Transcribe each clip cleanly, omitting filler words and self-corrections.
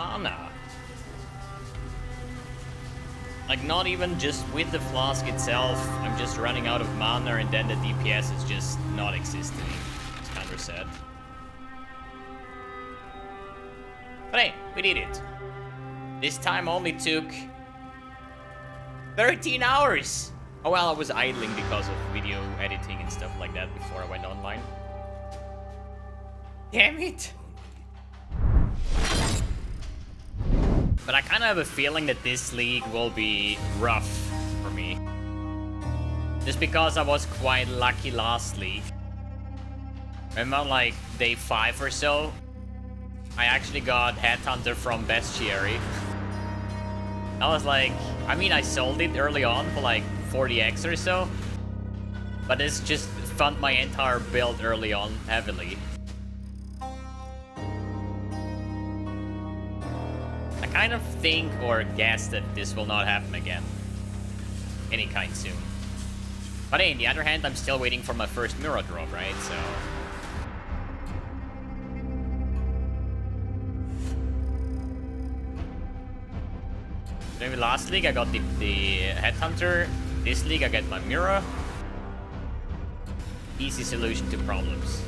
mana. Like, not even just with the flask itself, I'm just running out of mana, and then the DPS is just not existing. It's kind of sad. But hey, we did it. This time only took 13 hours! Oh well, I was idling because of video editing and stuff like that before I went online. Damn it! But I kind of have a feeling that this league will be rough for me. Just because I was quite lucky last league. Remember, like, day 5 or so, I actually got Headhunter from Bestiary. I was like, I mean, I sold it early on for like 40x or so. But it's just funded my entire build early on, heavily. I kind of think or guess that this will not happen again. Anytime soon. But hey, on the other hand, I'm still waiting for my first mirror drop, right? So... maybe last league I got the Headhunter. This league I get my mirror. Easy solution to problems.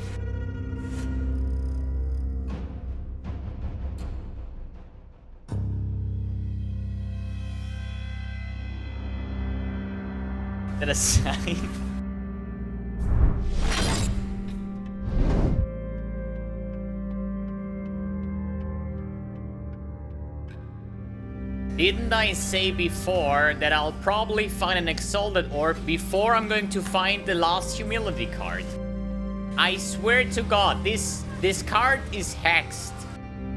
Is that a sign? Didn't I say before that I'll probably find an Exalted Orb before I'm going to find the last Humility card? I swear to God, this card is hexed.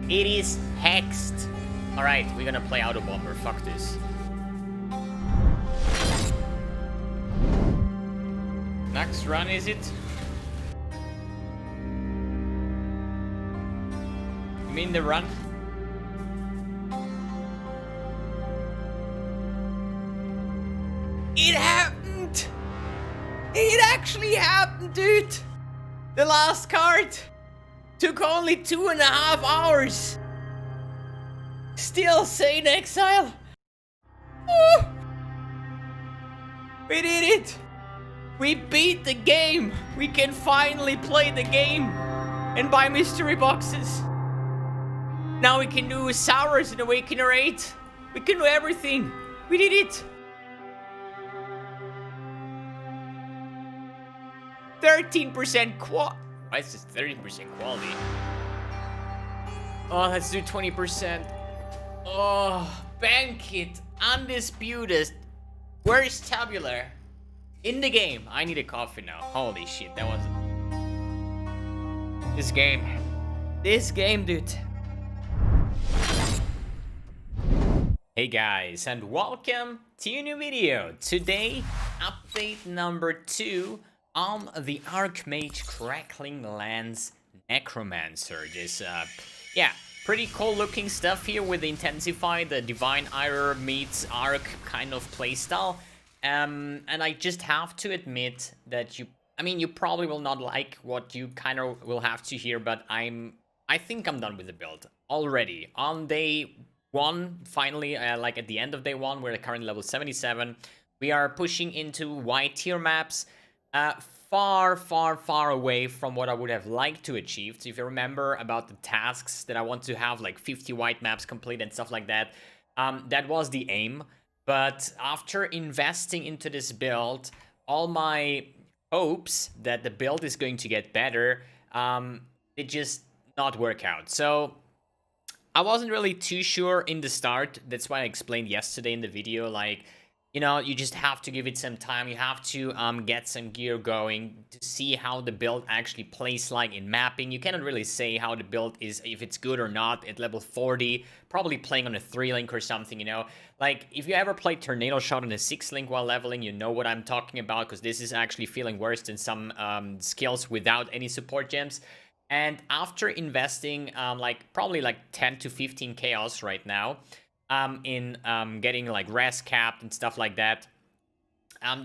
It is hexed. Alright, we're gonna play Auto Bomber. Fuck this. Next run, is it? You mean the run? It happened! It actually happened, dude! The last card took only 2.5 hours. Still saying Exile. Oh. We did it! We beat the game! We can finally play the game and buy mystery boxes. Now we can do Saurus and Awakener 8. We can do everything. We did it! 13% why is this 13% quality? Oh, let's do 20%. Oh, bank it. Undisputed. Worst tabular in the game. I need a coffee now. Holy shit, that was... This game, dude. Hey guys, and welcome to a new video. Today, update number 2 on the Archmage Crackling lands Necromancer. This, yeah, pretty cool looking stuff here with the intensified Divine Ire meets Arc kind of playstyle. And I just have to admit that you probably will not like what you kind of will have to hear, but I think I'm done with the build already. On day 1, finally, like at the end of day 1, we're at currently level 77. We are pushing into white tier maps. Far away from what I would have liked to achieve. So if you remember about the tasks that I want to have, like 50 white maps complete and stuff like that, that was the aim. But after investing into this build, all my hopes that the build is going to get better, it just not work out. So I wasn't really too sure in the start. That's why I explained yesterday in the video, like, you know, you just have to give it some time. You have to get some gear going to see how the build actually plays like in mapping. You cannot really say how the build is, if it's good or not at level 40. Probably playing on a 3-link or something, you know. Like, if you ever played Tornado Shot on a 6-link while leveling, you know what I'm talking about. Because this is actually feeling worse than some skills without any support gems. And after investing probably like 10 to 15 chaos right now, in getting like res capped and stuff like that,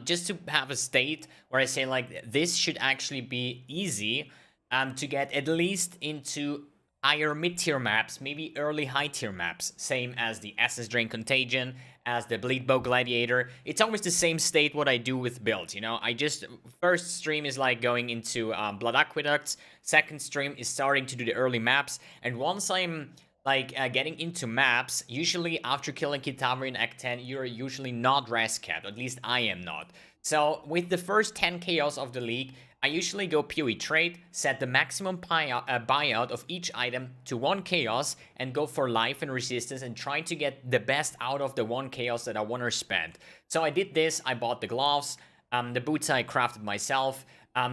just to have a state where I say like this should actually be easy to get at least into higher mid-tier maps, maybe early high-tier maps, same as the Essence Drain Contagion, as the Bleedbow Gladiator. It's always the same state what I do with builds, you know? I just, first stream is like going into Blood Aqueducts, second stream is starting to do the early maps, and once I'm like getting into maps, usually after killing Kitavri in Act 10, you're usually not res capped, at least I am not. So with the first 10 chaos of the league, I usually go PoE trade, set the maximum buyout of each item to 1 chaos, and go for life and resistance and try to get the best out of the 1 chaos that I want to spend. So I did this, I bought the gloves, the boots I crafted myself.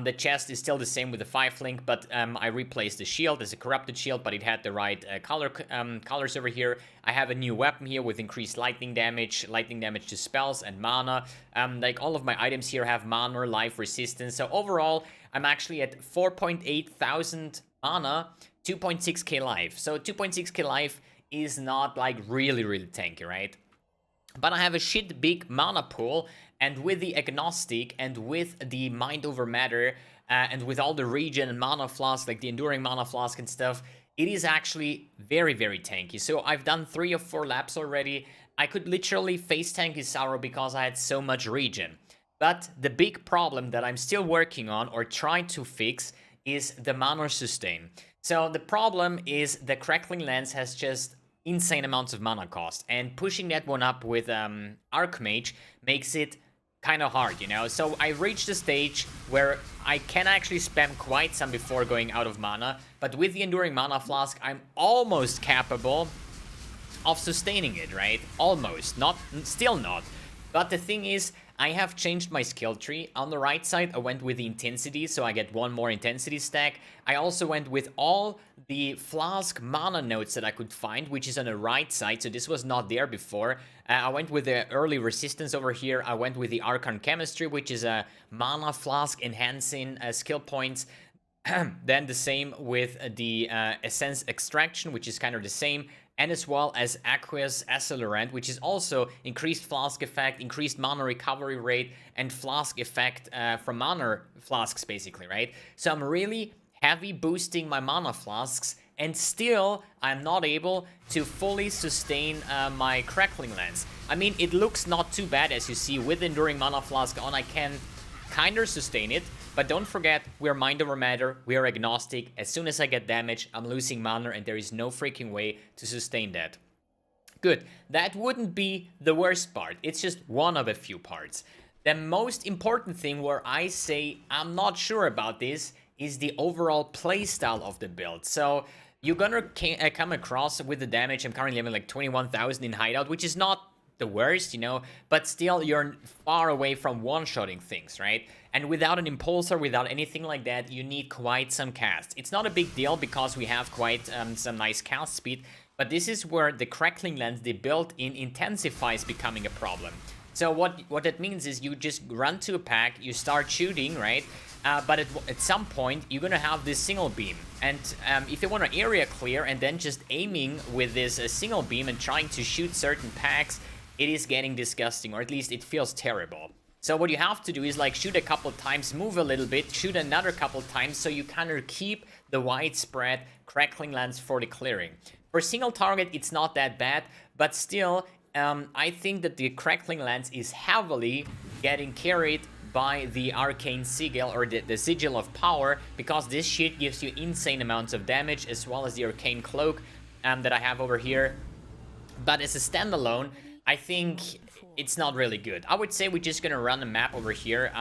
The chest is still the same with the 5 link, but I replaced the shield as a corrupted shield, but it had the right colors over here. I have a new weapon here with increased lightning damage to spells and mana. Like all of my items here have mana, life, resistance. So overall, I'm actually at 4.8 thousand mana, 2.6k life. So 2.6k life is not like really tanky, right? But I have a shit big mana pool, and with the Agnostic, and with the Mind Over Matter, and with all the regen and Mana Flask, like the Enduring Mana Flask and stuff, it is actually very tanky. So I've done 3 or 4 laps already. I could literally face tank Isauro because I had so much regen. But the big problem that I'm still working on, or trying to fix, is the Mana Sustain. So the problem is the Crackling Lens has just insane amounts of mana cost, and pushing that one up with Archmage makes it kind of hard, you know? So I reached a stage where I can actually spam quite some before going out of mana, but with the Enduring Mana Flask, I'm almost capable of sustaining it, right? Almost. Still not. But the thing is, I have changed my skill tree. On the right side, I went with the intensity, so I get 1 more intensity stack. I also went with all the flask mana nodes that I could find, which is on the right side, so this was not there before. I went with the early resistance over here. I went with the Archon Chemistry, which is a mana flask enhancing skill points. Then the same with the Essence Extraction, which is kind of the same. And as well as Aqueous Accelerant, which is also increased flask effect, increased mana recovery rate, and flask effect from mana flasks, basically, right? So I'm really heavy boosting my mana flasks, and still I'm not able to fully sustain my Crackling Lens. I mean, it looks not too bad, as you see, with Enduring Mana Flask on, I can kind of sustain it. But don't forget, we're Mind Over Matter, we're agnostic. As soon as I get damage, I'm losing mana, and there is no freaking way to sustain that. Good, that wouldn't be the worst part. It's just one of a few parts. The most important thing where I say I'm not sure about this is the overall playstyle of the build. So you're gonna come across with the damage. I'm currently having like 21,000 in hideout, which is not the worst, you know, but still you're far away from one-shotting things, right? And without an impulsor, without anything like that, you need quite some casts. It's not a big deal because we have quite some nice cast speed, but this is where the Crackling Lens, the built-in, intensifies becoming a problem. So what that means is you just run to a pack, you start shooting, right? But at some point, you're gonna have this single beam. And if you want to area clear and then just aiming with this single beam and trying to shoot certain packs, it is getting disgusting, or at least it feels terrible. So what you have to do is like shoot a couple times, move a little bit, shoot another couple times, so you kind of keep the widespread Crackling Lens for the clearing. For single target, it's not that bad, but still, I think that the Crackling Lens is heavily getting carried by the Arcane Sigil, or the Sigil of Power, because this shit gives you insane amounts of damage, as well as the Arcane Cloak that I have over here. But as a standalone, I think it's not really good. I would say we're just gonna run a map over here.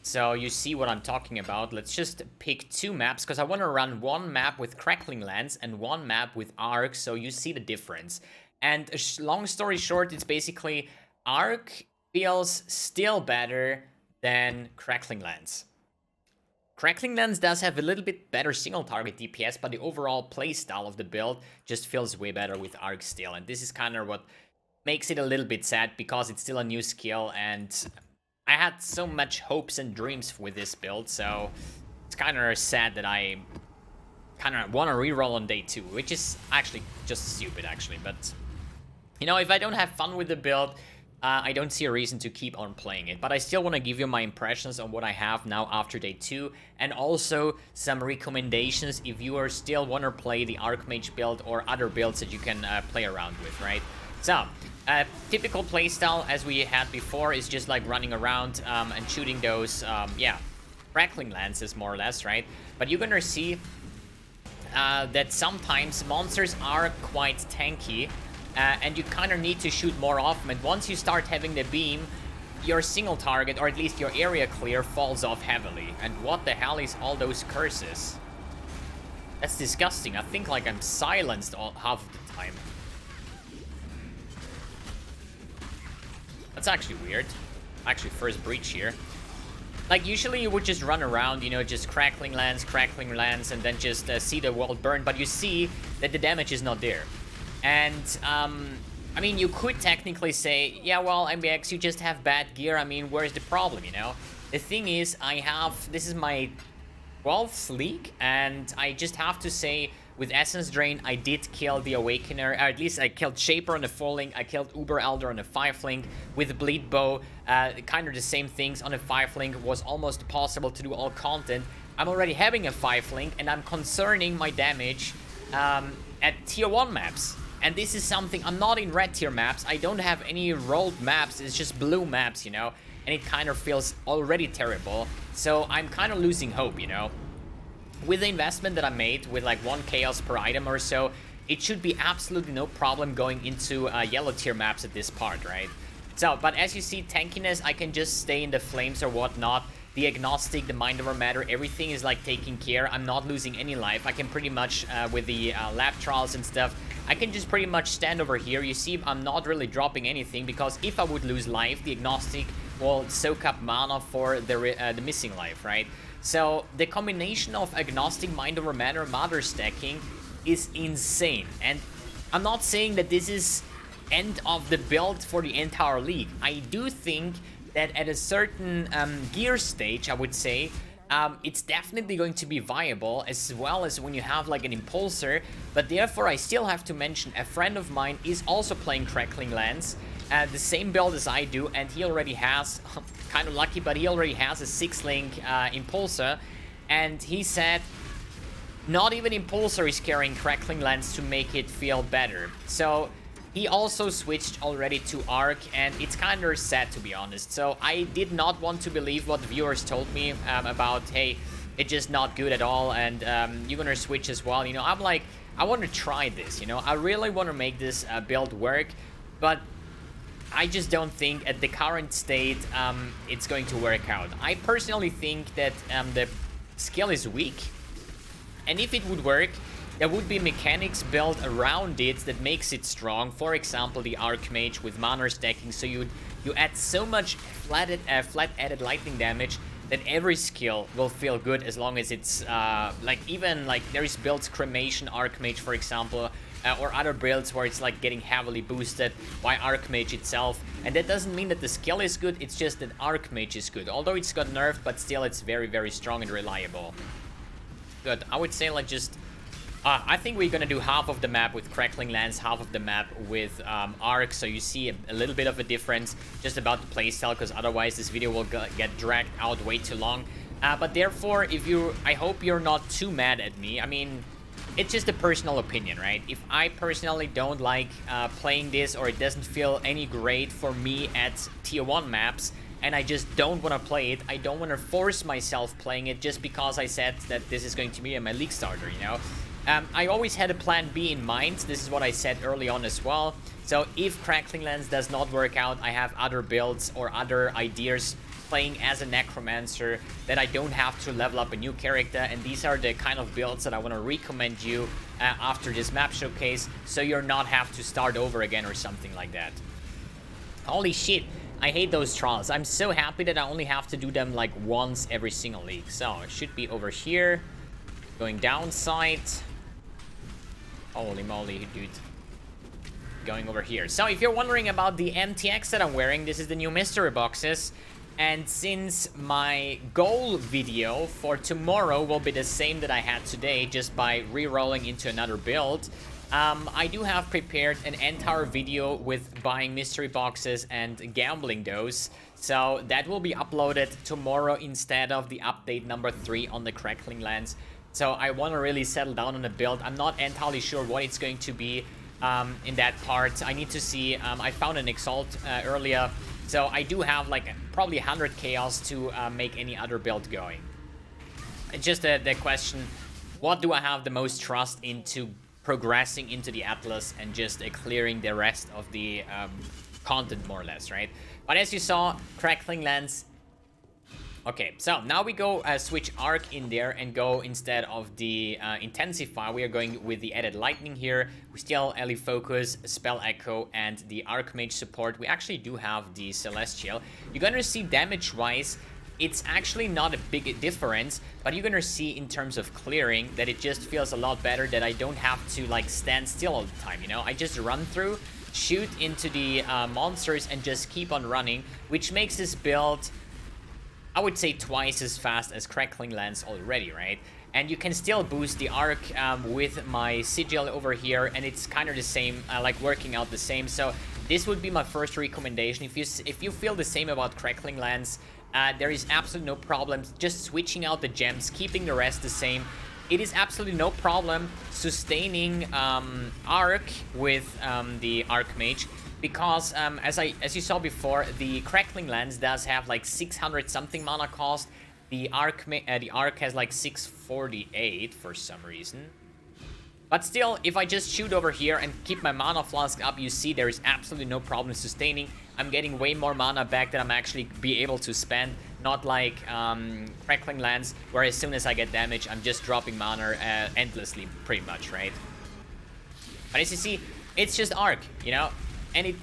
So you see what I'm talking about. Let's just pick 2 maps, because I want to run 1 map with Crackling Lens and 1 map with Arc, so you see the difference. And long story short, it's basically Arc feels still better than Crackling Lens. Crackling Lens does have a little bit better single target DPS, but the overall playstyle of the build just feels way better with Arc still. And this is kind of what makes it a little bit sad, because it's still a new skill, and I had so much hopes and dreams with this build, so it's kind of sad that I kind of want to reroll on day 2, which is actually just stupid, actually. But, you know, if I don't have fun with the build, I don't see a reason to keep on playing it. But I still want to give you my impressions on what I have now after day 2, and also some recommendations if you are still want to play the Archmage build or other builds that you can play around with, right? So, typical playstyle, as we had before, is just like running around and shooting those, Crackling lances, more or less, right? But you're gonna see that sometimes monsters are quite tanky, and you kind of need to shoot more often. And once you start having the beam, your single target, or at least your area clear, falls off heavily. And what the hell is all those curses? That's disgusting. I think like I'm silenced half of the time. That's actually weird. Actually, first breach here. Like, usually you would just run around, you know, just crackling lands, and then just see the world burn. But you see that the damage is not there. And, I mean, you could technically say, yeah, well, mbX, you just have bad gear. I mean, where's the problem, you know? The thing is, this is my 12th league, and I just have to say, with Essence Drain, I did kill the Awakener, or at least I killed Shaper on the 4-link, I killed Uber Elder on the 5-link, with Bleed Bow, kind of the same things on the 5-link, was almost possible to do all content. I'm already having a 5-link, and I'm concerning my damage at tier 1 maps. And this is something, I'm not in red tier maps, I don't have any rolled maps, it's just blue maps, you know? And it kind of feels already terrible, so I'm kind of losing hope, you know? With the investment that I made, with like 1 chaos per item or so, it should be absolutely no problem going into yellow tier maps at this part, right? So, but as you see, tankiness, I can just stay in the flames or whatnot. The agnostic, the mind over matter, everything is like taking care. I'm not losing any life. I can pretty much, with the lab trials and stuff, I can just pretty much stand over here. You see, I'm not really dropping anything, because if I would lose life, the agnostic will soak up mana for the missing life, right? So the combination of agnostic, mind over matter, mother stacking is insane. And I'm not saying that this is end of the build for the entire league. I do think that at a certain gear stage, I would say, it's definitely going to be viable, as well as when you have like an impulsor. But therefore, I still have to mention a friend of mine is also playing Crackling lands, the same build as I do, and he already has, kind of lucky, but he already has a 6-link impulsor, and he said not even impulsor is carrying Crackling lands to make it feel better. So he also switched already to Arc, and it's kind of sad, to be honest. So I did not want to believe what the viewers told me about, hey, it's just not good at all, and you're gonna switch as well. You know, I'm like, I want to try this, you know, I really want to make this build work, but I just don't think at the current state it's going to work out. I personally think that the skill is weak, and if it would work, there would be mechanics built around it that makes it strong. For example, the Archmage with mana stacking, so you add so much flat added lightning damage that every skill will feel good, as long as it's like, even like there is builds Cremation Archmage, for example, or other builds where it's like getting heavily boosted by Archmage itself. And that doesn't mean that the skill is good, it's just that Archmage is good. Although it's got nerfed, but still it's very, very strong and reliable. Good, I would say like just... I think we're gonna do half of the map with Crackling lands, half of the map with Arc, so you see a little bit of a difference just about the playstyle, because otherwise this video will get dragged out way too long. But therefore, I hope you're not too mad at me. I mean, it's just a personal opinion, right? If I personally don't like playing this, or it doesn't feel any great for me at tier 1 maps, and I just don't want to play it, I don't want to force myself playing it just because I said that this is going to be my league starter, you know? I always had a plan B in mind. This is what I said early on as well. So if Crackling lands does not work out, I have other builds or other ideas playing as a Necromancer that I don't have to level up a new character, and these are the kind of builds that I want to recommend you after this map showcase, so you're not have to start over again or something like that. Holy shit, I hate those trials. I'm so happy that I only have to do them like once every single league. So it should be over here, going downside. Holy moly, dude. Going over here. So if you're wondering about the MTX that I'm wearing, this is the new mystery boxes. And since my goal video for tomorrow will be the same that I had today, just by re-rolling into another build, I do have prepared an entire video with buying mystery boxes and gambling those. So that will be uploaded tomorrow instead of the update number 3 on the Crackling lands. So I want to really settle down on a build. I'm not entirely sure what it's going to be in that part. I need to see. I found an Exalt earlier. So I do have like probably 100 chaos to make any other build going. It's just the question, what do I have the most trust into progressing into the Atlas and just clearing the rest of the content more or less, right? But as you saw, Crackling lands. Okay, so now we go switch Arc in there and go instead of the Intensify, we are going with the added Lightning here. We still Ellie Focus, Spell Echo, and the Archmage support. We actually do have the Celestial. You're gonna see damage-wise, it's actually not a big difference, but you're gonna see in terms of clearing that it just feels a lot better, that I don't have to like stand still all the time, you know? I just run through, shoot into the monsters and just keep on running, which makes this build, I would say, twice as fast as Crackling lands already, right? And you can still boost the Arc with my Sigil over here, and it's kind of the same, like working out the same. So this would be my first recommendation. If you feel the same about Crackling lands, there is absolutely no problem just switching out the gems, keeping the rest the same. It is absolutely no problem sustaining Arc with the Archmage, because as you saw before, the Crackling lands does have like 600 something mana cost. The Arc has like 648 for some reason. But still, if I just shoot over here and keep my mana flask up, you see there is absolutely no problem sustaining. I'm getting way more mana back than I'm actually be able to spend. Not like Crackling lands, where as soon as I get damage, I'm just dropping mana endlessly, pretty much, right? But as you see, it's just Arc, you know? And it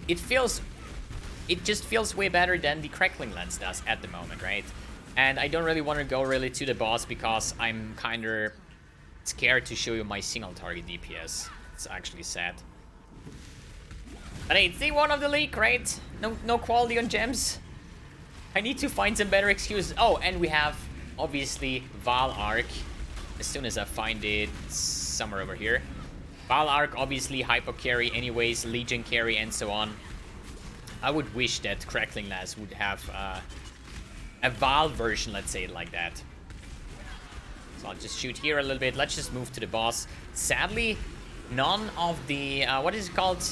just feels way better than the Crackling lands does at the moment, right? And I don't really want to go really to the boss because I'm kind of scared to show you my single target DPS. It's actually sad. But hey, it's day 1 of the league, right? No quality on gems. I need to find some better excuses. Oh, and we have, obviously, Val Arc. As soon as I find it, somewhere over here. Val Arc, obviously, Hypo carry anyways, Legion carry, and so on. I would wish that Crackling lands would have a Val version, let's say it like that. So I'll just shoot here a little bit. Let's just move to the boss. Sadly, none of the, what is it called?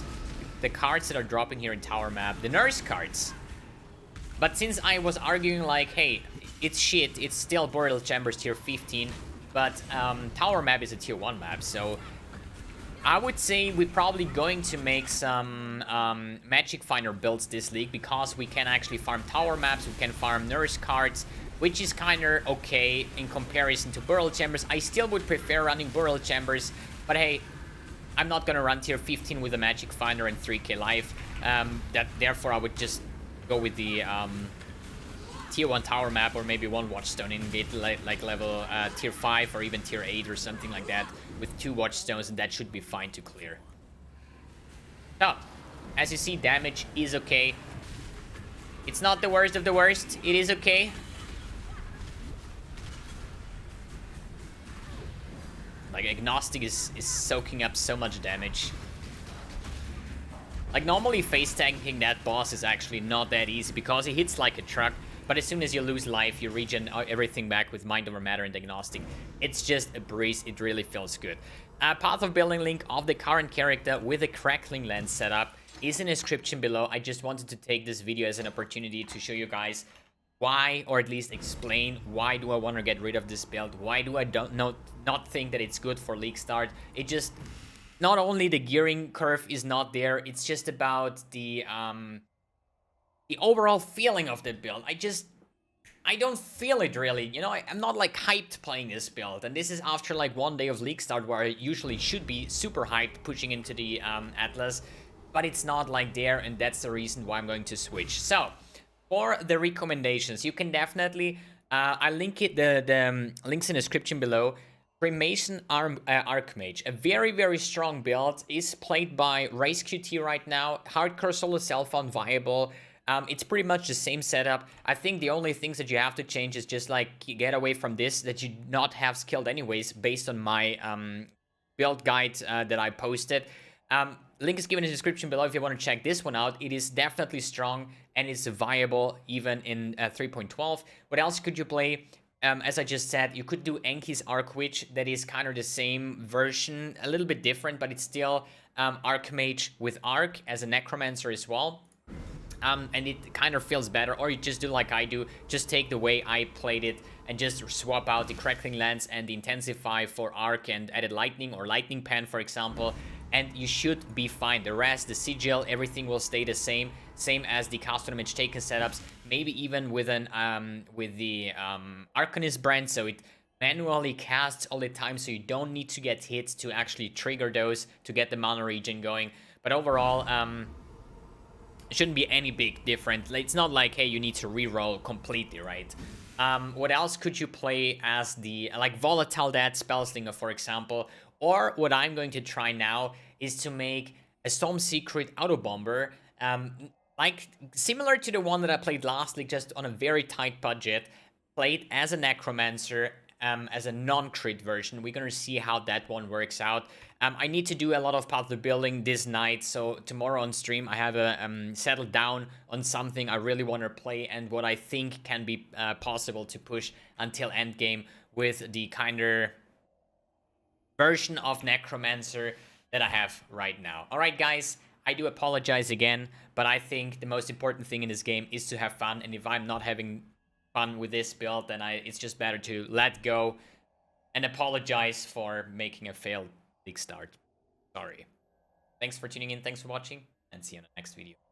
The cards that are dropping here in Tower Map, the nurse cards. But since I was arguing like, hey, it's shit, it's still Boreal Chambers tier 15, but Tower Map is a tier 1 map, so I would say we're probably going to make some Magic Finder builds this league, because we can actually farm Tower Maps, we can farm nurse cards, which is kind of okay in comparison to Boreal Chambers. I still would prefer running Boreal Chambers, but hey, I'm not gonna run tier 15 with a Magic Finder and 3k life. Therefore, I would just go with the tier 1 Tower Map, or maybe 1 Watchstone and get like level tier 5 or even tier 8 or something like that with 2 Watchstones, and that should be fine to clear. So, as you see, damage is okay. It's not the worst of the worst. It is okay. Like, Agnostic is soaking up so much damage. Like, normally face tanking that boss is actually not that easy, because he hits like a truck, but as soon as you lose life, you regen everything back with Mind Over Matter and Agnostic. It's just a breeze. It really feels good. Path of Building link of the current character with a Crackling lens setup is in the description below. I just wanted to take this video as an opportunity to show you guys why, or at least explain why do I want to get rid of this build. Why do I not think that it's good for league start. It just, not only the gearing curve is not there, it's just about the overall feeling of the build. I don't feel it really, you know. I'm not like hyped playing this build, and this is after like 1 day of league start, where I usually should be super hyped pushing into the Atlas, but it's not like there, and that's the reason why I'm going to switch. So for the recommendations, you can definitely I link it, the links in the description below. Cremation Archmage, a very strong build, is played by Race QT right now. Hardcore solo self-found viable. It's pretty much the same setup. I think the only things that you have to change is just like get away from this, that you not have skilled anyways, based on my build guide that I posted. Link is given in the description below if you want to check this one out. It is definitely strong and it's viable even in 3.12. What else could you play? As I just said, you could do Enki's Archwitch. That is kind of the same version, a little bit different, but it's still Archmage with Arc as a Necromancer as well. And it kind of feels better. Or you just do like I do, just take the way I played it and just swap out the Crackling Lance and the Intensify for Arc and added Lightning or Lightning Pen, for example. And you should be fine. The rest, the Sigil, everything will stay the same as the custom image taken setups. Maybe even with an the Arcanist brand, so it manually casts all the time, so you don't need to get hit to actually trigger those to get the mana regen going. But overall, it shouldn't be any big difference. It's not like, hey, you need to reroll completely, right? What else could you play as the like Volatile Dead Spellslinger, for example? Or what I'm going to try now is to make a Storm Secret Auto Bomber, like similar to the one that I played last league, just on a very tight budget, played as a Necromancer, as a non-crit version. We're gonna see how that one works out. I need to do a lot of puzzle building this night, so tomorrow on stream I have a settled down on something I really want to play and what I think can be possible to push until endgame with the kinder version of Necromancer that I have right now. Alright guys, I do apologize again, but I think the most important thing in this game is to have fun, and if I'm not having fun with this build, then it's just better to let go and apologize for making a failed league start. Sorry. Thanks for tuning in, thanks for watching, and see you in the next video.